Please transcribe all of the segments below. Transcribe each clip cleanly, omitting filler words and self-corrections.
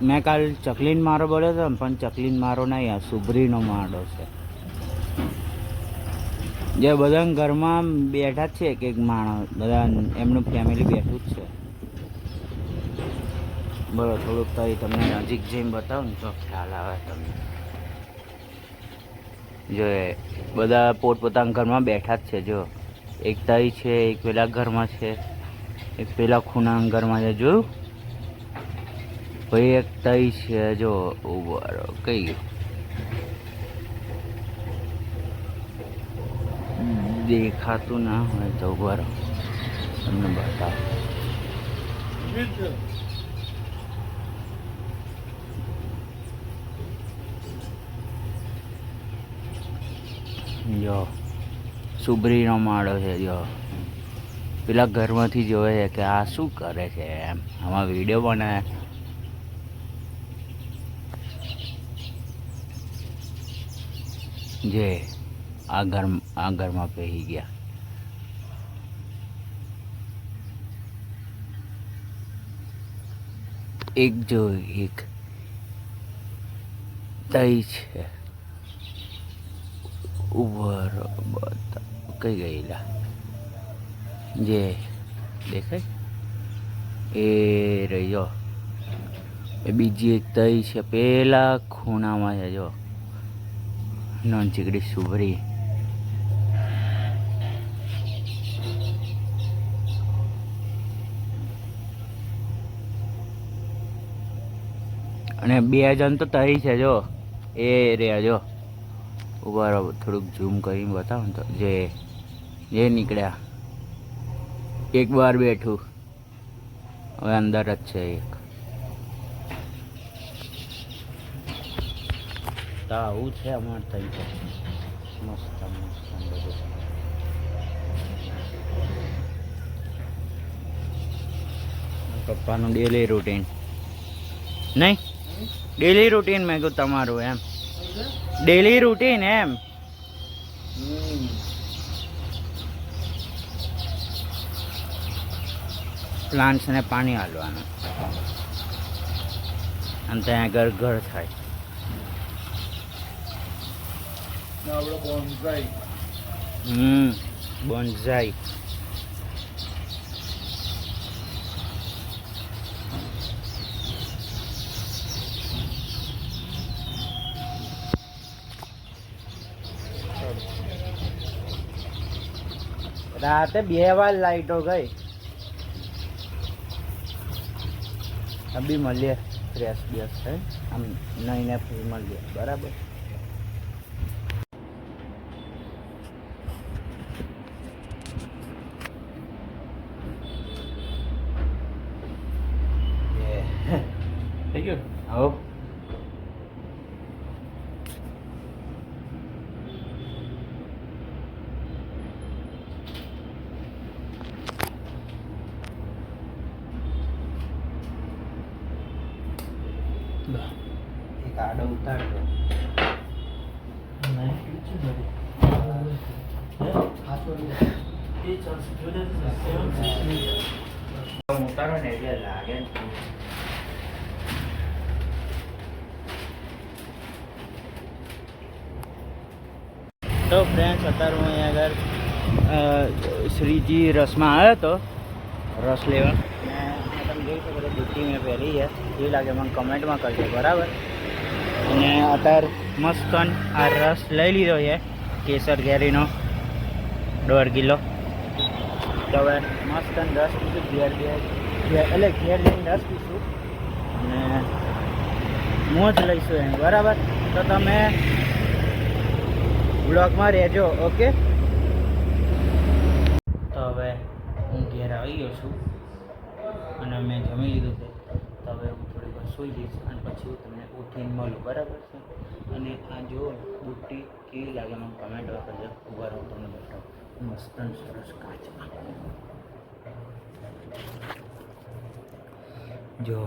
મેં કાલ ચકલીન મારો બોલ્યો હતો ને, પણ ચકલીન મારો નહીં, આ સુભરીનો માળો છે. જે બધા ઘરમાં બેઠા જ છે, એક એક માણસ, બધા એમનું ફેમિલી બેઠું જ છે. બોલો, થોડુંક તો તમને નજીક જઈને બતાવો ને તો ખ્યાલ આવે તમને. જો બધા પોતપોતાના ઘરમાં બેઠા જ છે. જો એક તઈ છે, એક પેલા ઘરમાં છે, એક પેલા ખૂણાના ઘરમાં છે. જોયું ભાઈ, એક તઈ છે. જો ઉભો કઈ ગયું દેખાતું ના હોય તો ઉભો તમને બતાવો. જો સુબરીનો માળો છે. જો પેલા ઘરમાંથી જોવે છે કે આ શું કરે છે, એમ આમાં વિડીયો બનાવે. જે આ ઘરમાં પહેરી ગયા. એક જો એક તઈ છે. ઉભર કઈ ગયેલા જે દેખાય એ રહ્યો. એ બીજી એક તઈ છે, પેલા ખૂણામાં છે. જો નોન ચીકડી સુભરી. અને બે જણ તો તઈ છે. જો એ રહ્યા. જો ઉભા રહો, થોડુંક ઝૂમ કરીને બતાવો ને તો. જે નીકળ્યા, એક વાર બેઠું, હવે અંદર જ છે એક. તો આવું છે અમારે થઈ જાય મસ્ત મસ્ત બધું. પપ્પાનું ડેલી રૂટીન નહીં, ડેલી રૂટીન મેં કહ્યું તમારું એમ, ડેલી રૂટીન એમ. પ્લાન્ટ્સને પાણી આલવાનું અને ત્યાં ઘર થાય. બોન્ઝાઈ. રાતે 2 વાર લાઈટો ગઈ. અભી મળીએ, ફ્રેશ બેસ થાય આમ નહીં ને ફ્રી મળીએ. બરાબર. થઈ ગયું. હો એક આડો ઉતારજો. ઉતારો ને એટલે લાગે ને. તો ફ્રેન્ડ્સ, અત્યારે હું અહીંયા આગળ શ્રીજી રસમાં આવ્યો હતો, રસ લેવા. તમે જોઈ શકો તો બુટ્ટી મેં પહેરી છે. એ લાગે મને કમેન્ટમાં કરજો. બરાબર. અને અત્યારે મસ્તન આ રસ લઈ લીધો છે, કેસર કેરીનો 1.5 કિલો. તો હવે મસ્તન રસ પીશું. ઘેર જઈને રસ પીશું અને મોજ લઈશું એની. બરાબર. તો તમે બ્લોગમાં રહેજો. ઓકે. તો હવે હું ઘેર આવી ગયો છું અને મેં જમી લીધું છે. તો હવે હું થોડીક વાર સૂઈ જઈશ અને પછી હું તમને ઉઠીને મળું. બરાબર છે. અને આ જો બુટ્ટી કેવી લાગે મને કમેન્ટમાં કરજો. ઉભા રહું, તમને બતાવું. મસ્ત સરસ કાચમાં જો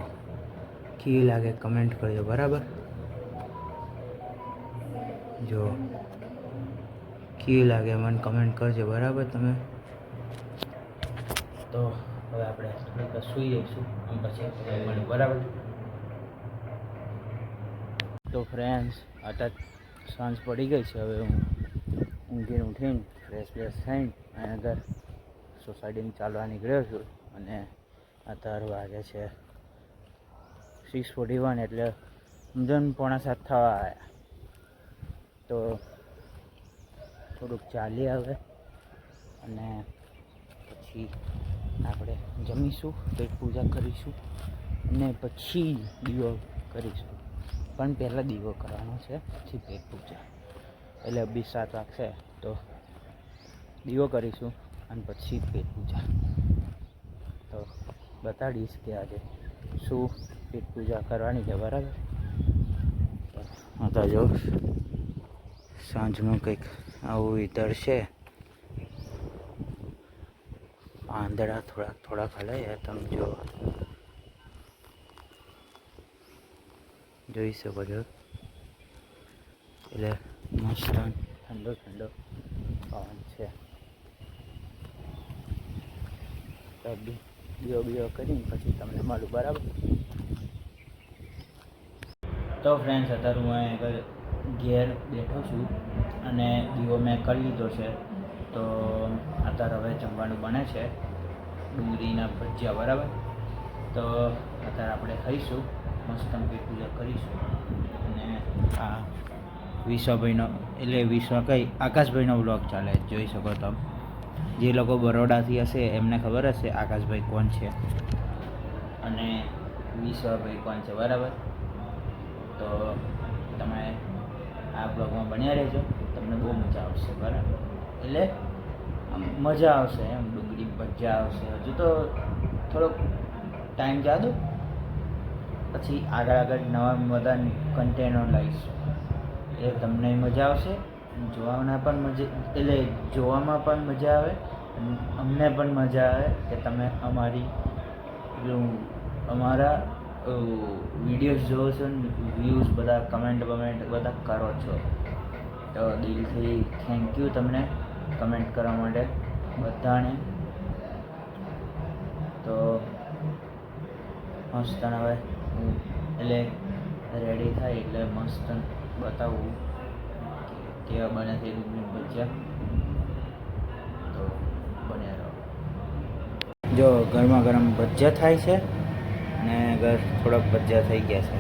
કેવી લાગે કમેન્ટ કરજો. બરાબર. જો કેવી લાગે મને કમેન્ટ કરજો. બરાબર. તમે તો હવે આપણે થોડીક સૂઈ જઈશું અને પછી મળ્યું, બરાબર. તો ફ્રેન્ડ્સ, અત્યારે સાંજ પડી ગઈ છે. હવે હું ઊંઘીને ઉઠીને ફ્રેશ થઈને આગળ સોસાયટીમાં ચાલવા નીકળ્યો છું. અને અત્યારે વાગે છે 6:41, એટલે સમજણ 6:45 થવા આવ્યા. તો થોડુંક ચાલી આવે અને પછી આપણે જમીશું, પેટ પૂજા કરીશું અને પછી દીવો કરીશું. પણ પહેલાં દીવો કરવાનો છે, પછી પેટ પૂજા. એટલે 7 વાગશે તો દીવો કરીશું અને પછી પેટ પૂજા. તો બતાડીશ કે આજે શું પેટ પૂજા કરવાની છે, બરાબર. તો જો સાંજનું કંઈક આવું વેધર છે. આંધળા થોડાક હલાય, તમે જોઈ શકો છો. એટલે મસ્ત ઠંડો પવન છે. તો દીવો કરીને પછી તમને મળું, બરાબર. તો ફ્રેન્ડ્સ, અત્યારે હું આગળ ઘેર બેઠો છું અને દીવો મેં કરી લીધો છે. તો અત્યારે હવે જમવાનું બને છે, ડુંગળીના ભજીયા, બરાબર. તો અત્યારે આપણે ખાઈશું, મસ્ત પેટ પૂજા કરીશું. અને આ વિશ્વાભાઈનો, એટલે આકાશભાઈનો વ્લોગ ચાલે, જોઈ શકો તમે. જે લોકો બરોડાથી હશે એમને ખબર હશે આકાશભાઈ કોણ છે અને વિશ્વાભાઈ કોણ છે, બરાબર. તો તમે આ બ્લોગમાં બન્યા રહેજો, તમને બહુ મજા આવશે, બરાબર. એટલે મજા આવશે એમ, ડુંગળી ભજીયા આવશે. હજુ તો થોડોક ટાઈમ જા દો, પછી આગળ નવા બધા કન્ટેનો લાવીશ. એ તમને મજા આવશે, જોવામાં પણ મજા આવે, અમને પણ મજા આવે કે તમે અમારા વિડીયોઝ જોવો છો ને, વ્યૂઝ બધા કમેન્ટ બધા કરો છો. તો દિલથી થેન્ક યુ તમને કમેન્ટ કરવા માટે બધાને. તો મસ્ત હવે હું રેડી થાય એટલે મસ્ત બતાવું કેવા બને છે ડુંગળી ભજીયા. તો બન્યા રહો. જો ગરમા ગરમ ભજીયા થાય છે અને થોડાક ભજીયા થઈ ગયા છે.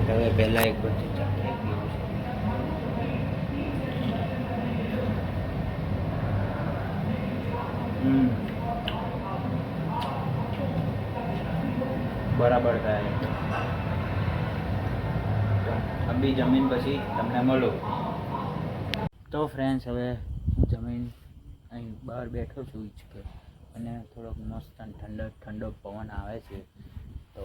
હવે પહેલાં એક ભજીયું ચાખી ગયું છે. બરાબર થાય. અભી જમીન પછી તમને મળું. તો ફ્રેન્ડ્સ, હવે હું જમીન અહીં બહાર બેઠો છું હિંચકે, અને થોડોક મસ્ત ઠંડો પવન આવે છે. તો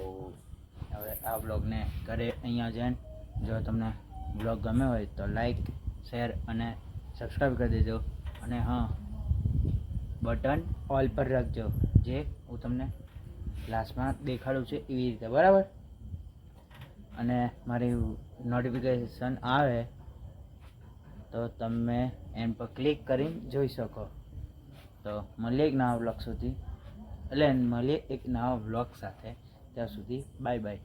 હવે આ બ્લોગને ઘરે અહીંયા જઈને, જો તમને બ્લોગ ગમ્યો હોય તો લાઈક, શેર અને સબસ્ક્રાઈબ કરી દેજો. અને હા, બટન ઓલ પર રાખજો, જે હું તમને લાસ્ટમાં દેખાડું છું એવી રીતે, બરાબર. અને મારી નોટિફિકેશન આવે તો તમે એન પર ક્લિક કરીને જોઈ શકો. તો મળીએ એક નવા બ્લોગ સાથે. ત્યાં સુધી બાય બાય.